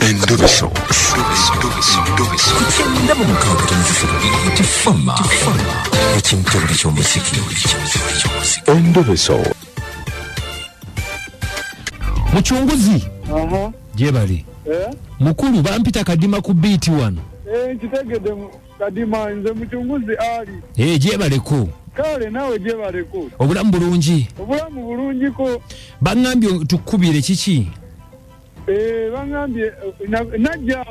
Endobeso. Kugenda mu mukaaga tonzifuna tifama ekintu buli ky'omuziki. Endobeso. Muchunguzi. Jebali. Mukulu bampita kadima ku beat one. Kitegedde kadima nze muchunguzi ali. Jebaleko. Kale nawe jebaleko. Obulamu bulungi. Obulamu bulungi ko. Bangambye tukubire kiki? Bangambye najja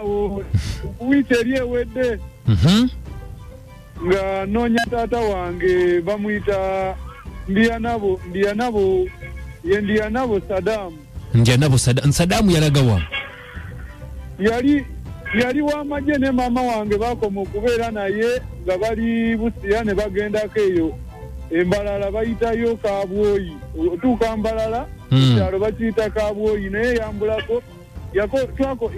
wiki eri ewedde. Nga noonya taata wange bamuyita Ndiyanabo Sadamu. Ndiyanabo Sadamu yalagawa. Yali Wamajje ne maama wange bakoma okubeera naye nga bali Busia ne bagendako eyo Embalala bayitayo Kabwoyi otuuka Mbalala kyalo bakiyita Kabwoyi naye yambulako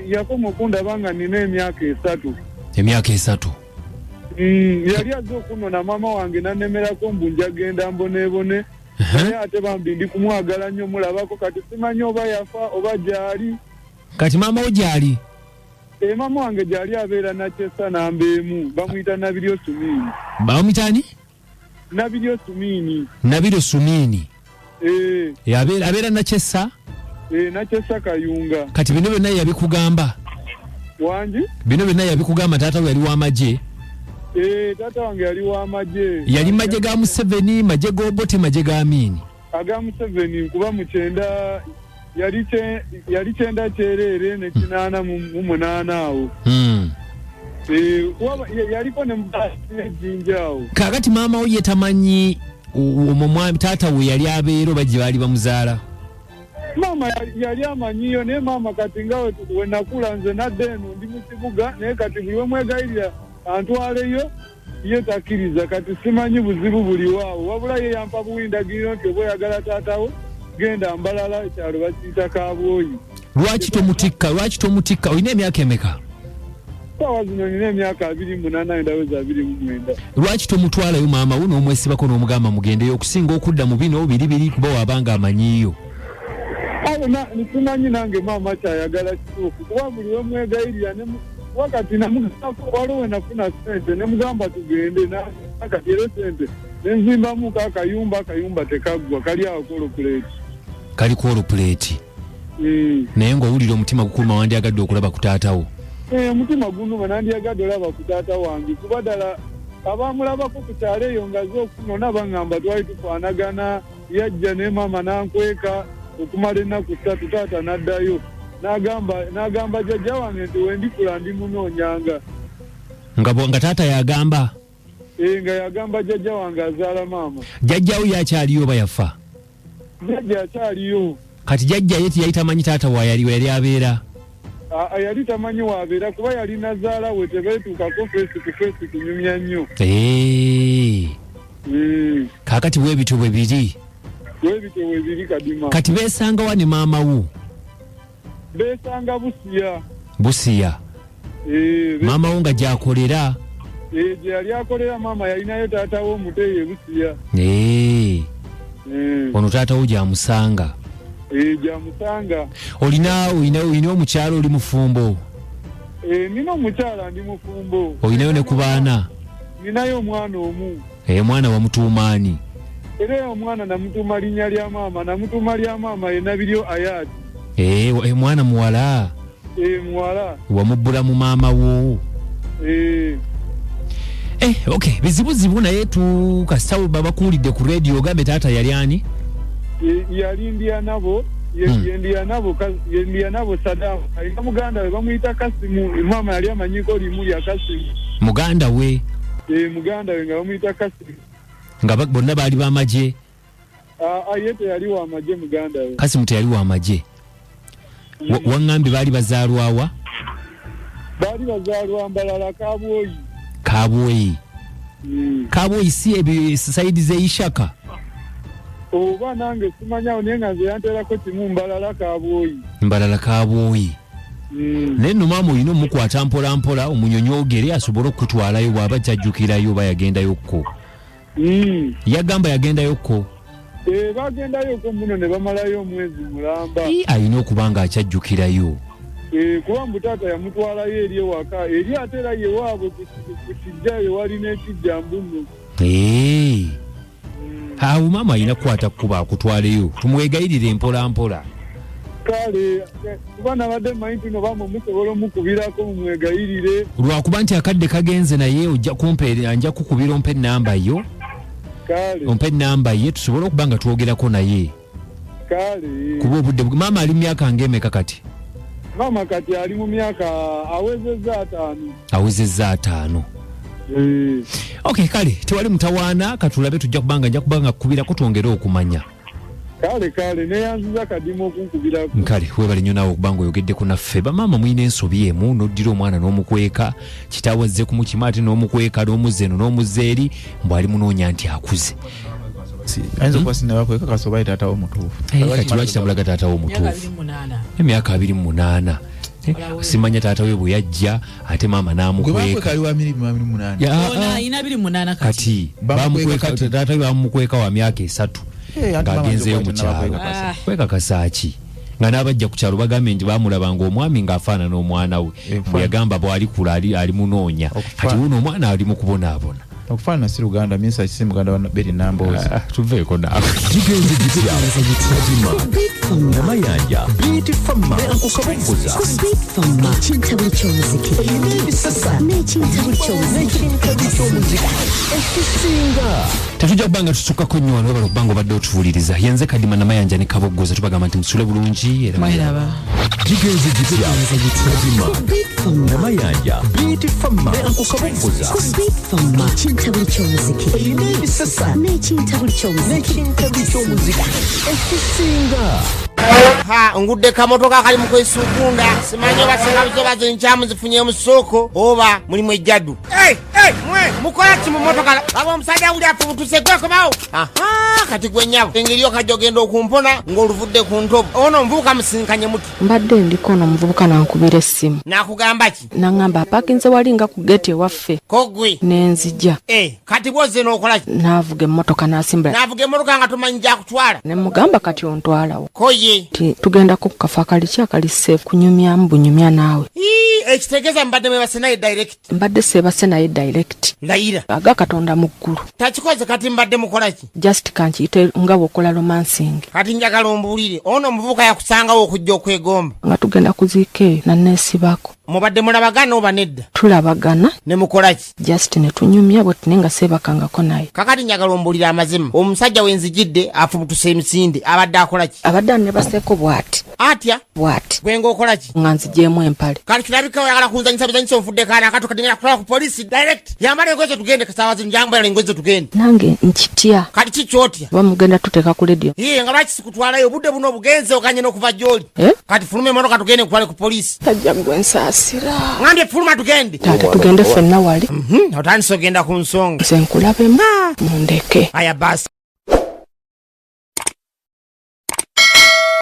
yakoma okundaba nga nina emyaka 3. Yali azze okunona maama wange nannemerako mbu njagenda mbonebone naye ate bambi ndi kumwagala nnyo mulabako kati simanyi oba yafa oba gyali. Kati maama wo gyali? Maama wange gyali abeera Nakyessa Nambeemu bamuyita Nabiryo Sumini. Bamuyitani? Nabiryo Sumini. Abeera Nakyessa? Nakyessa Kayunga. Kati bino byonna yabikugamba? Wangi? Bino byonna yabikugamba taata we yali Wamajje? Taata wange yali Wamajje. Yali majje ga Museveni, majje g'Obote, majje ga Amini? Aga Museveni kuba mu kyenda yali kyenda kyerere ne 88 awo. Yaliko ne jinjaawo. Kakati maama wo yetamanyi omwami taata we yali abeera oba gye baali bamuzaala? Maama yali amanyiyo naye maama kati nga we nakula nze nadde eno ndi mu kibuga naye kati buli we mwegayirira antwaleyo ye takkiriza kati simanyi buzibu buli waawo wabula ye yampa buwindagiriro nti oba oyagala taatawo genda Mbalala ekyalo bakiyita Kabwoyi. Lwaki tomutikka? Olina emyaka emeka? Sawa zino nina emyaka 28 ndaweza 29. Lwaki tomutwalayo maama wo n'omwesibako n'omugamba mugendeyo okusinga okudda mu bino biri kuba wabanga amanyiyo? Nisimanyi nange maama kyayagala kituufu kuba buli we mwegayirira wakati waliwo we nafuna sente ne mugamba tugende nakati era sente nenzimbamu akayumba tekaggwa kali awo kolopuleeti. Kali kolopuleeti? Naye ng'owulira omutima gukuluma wandyagadde okulaba ku taatawo? Omutima gunuma nandyagadde olaba ku taata wange kuba ddala abamulabako ku kyalo eyo ngaze okunona bangamba twali tufaanagana yajja ne maama nankweka okumala ennaku 3 taata n'addayo n'agamba jjajja wange nti wendikula ndi munoonyanga. Nga taata yagamba? Nga yagamba jjajja wange azaala maama. Jjajjawo yakyaliyo oba yafa? Jjajja akyaliyo. Kati jjajja ye tiyali tamanyi taata wayali abeera? Yali tamanyi waabeera kuba yali nazaala we tebeetuukako feesi kunyumya nnyo. Kaakati weebityo bwe biri? Weebityo bwe biri kadima. Kati beesanga wa ne maama wo? Beesanga Busia. Maama wo nga gy'akolera? Gye yali akolera maama yalinayo taata wo Muteeye Busia. Ono taata wo gy'amusanga? Gy'amusanga. Olina omukyalo oli mufumbo? Nina omukyala ndi mufumbo. Olinayo ne ku baana? Ninayo omwana omu. Mwana wamutuumaani? Era omwana namutuuma linnya lya maama, namutuuma lya maama ye Nabiryo Ayati. Mwana muwala? Muwala. Wamubbula mu maama wo? Okay, bizibuzibu naye tukasawo babakuulidde ku radio ogambe taata yali ani? Yali Ndiyanabo Sadamu. Alina muganda we bamuyita Kasimu. Maama yali amanyiko limu lya Kasimu. Muganda we? Muganda we nga bamuyita Kasimu. Nga bonna baali b'amagye? Ye teyali w'amagye muganda we. Kasimu teyali w'amagye? Waŋŋambye baali bazaalwawa? Baali bazaalwa Mbalala Kabwoyi. Kabwoyi si saidi z'Ishaka? Oba nange simanyawo naye nga nze yanteerako kimu Mbalala Kabwoyi. Naye nno maama olina omukwata mpola mpola omunyonyogere asobole okutwalayo bw'aba kyajjukirayo oba yagendayokko. Yagamba yagendayokko? Bagendayokko muno ne bamalayo omwezi mulamba. Alina okuba nga akyajjukirayo. kuba mutaata yamutwalayo eri ewaka eri ate era ye waabwe ku kijjayo walina ekijjambu nno. Awo maama alina kukwata kuba akutwaleyo tumwegayirire mpola mpola. Kale kuba nabadde mmanyi nti no bamwe musobola omukubirako mumwegayirire lwakuba nti akadde kagenze naye ojja kumpeera nja kukubira ompe ennamba yo. Kale ompe ennamba ye tusobole okuba nga twogerako naye. Kale kuba obudde maama ali mu myaka ng'emeka kati? Maama kati ali mu myaka awezezza 5. Okay, kale tewali mutawaana katulabe tujja kubanga nja kubanga kukubirako twongere okumanya. Kale neyanziza kadimu okunkubirako. Kale webale nnyo naawe okubanga oyogeddeko naffe bamaama mulina ensobi emu n'oddira omwana n'omukweka kitaawe azze kumukima ate n'omukweka n'omuzze eno n'omuzze eri mbw ali munoonya nti akuze. Ayinza okuba sinnabakweka kasoba taata omutuufu. Kati lwaki tabulaga taata omutuufu? Emyaka 28. Simanya taata we bwe yajja ate maama n'amukweka. Kati bamukweka taata we bamukweka wa myaka 3 ng'agenzeyo mu kyalo. Kwekakasa ki? Nga n'abajja ku kyalo bagambe nti baamulabanga omwami ng'afaanana omwana we bwe yagamba bw'ali kula ali munoonya kati wuno omwana ali mu kubonaabona. Okufaanana si Luganda minsa kisi Muganda wa Beri Namboozi. Tuveeko naawe. Kigenze gitya Namayanja Beatifama okukabuguza ekinta buli ky'omuziki ebisasa n'ekinta buli ky'omuziki ekisinga tetujja kubanga tusukkako nnyo wano webala okubanga obadde otuwuliriza yenze Kadima Namayanja ne Kabogoza tubagamba nti musule bulungi era mwelaba. Kigenze gitya Kadima Namayanja Beatifama okukabuguza ekinta buli ky'omuziki ebisasa n'ekinta buli ky'omuziki ekisinga. Ngudde kamotoka kali mu kwesukunda simanyi basenga bizobaze nkyamu zifunye mu soko oba mulimu ejjadu. Mwe mukola ki mu motoka abo omusajja uli afubutuse gweko bawo. Kati gwenyabo engeriyo kajogenda okumpona ng'oluvudde ku ntobo ono mvubuka musinkanye muti. Mbadde ndiko ono muvubuka nankubira essimu. Nakugamba ki? Nangamba apakinze walinga ku gate ewaffe. Kogwe Nenzija. Kati bwoze n'okola ki? Naavuga emmotoka n'asimbula. Naavuga emmotoka nga tomanyi gyakutwala. Ne mugamba kati ontwalawo. Koye. Tugenda ku kafa akali akali safe kunyumyamu bunyumya naawe. Ekitegeeza mbadde mwebase naye direct. Mbadde seebase naye direct. Ndayira. Aga Katonda mu ggulu. Takikoze kati mbadde mukola ki? Just kankiyite nga bw'okola romancing. Kati njagala ombuulire ono omuvubuka yakusangawo okujja okwegomba. Nga tugenda kuziika eyo nanneesibako. Mubadde mulabagana oba nedda? Tulabagana. Ne mukola ki? Just ne tunyumya bwe tune nga seebakangako naye. Kakati njagala ombuulire amazima. Omusajja wenzijidde afubutuse emisinde abadde akola ki? Abadde annebaseeko bw'ati. Atya? Bw'ati. Gwe ng'okola ki? Nga nzigyemu empale. Kati kirabika oyagala kunzanyisa bizanyisa onfudde kaana akato kadengera kutwala ku polisi direct. Yambala engoye zo tugende kasaawa zino njambala engoye zo tugende. Nange nkitya. Kati kikyotya? Bamugenda tuteeka ku radio. Nga lwaki sikutwalayo obudde buno obugenze okanye n'okuva gy'oli. Kati fuluma emmotoka tugende kutwale ku polisi. Tajja gwe nsaasira. Ngambye fuluma tugende. Taata tugende ffenna wali. Otandise ogenda ku nsonga. Nze nkulabemu. Mundeke. Aya basi.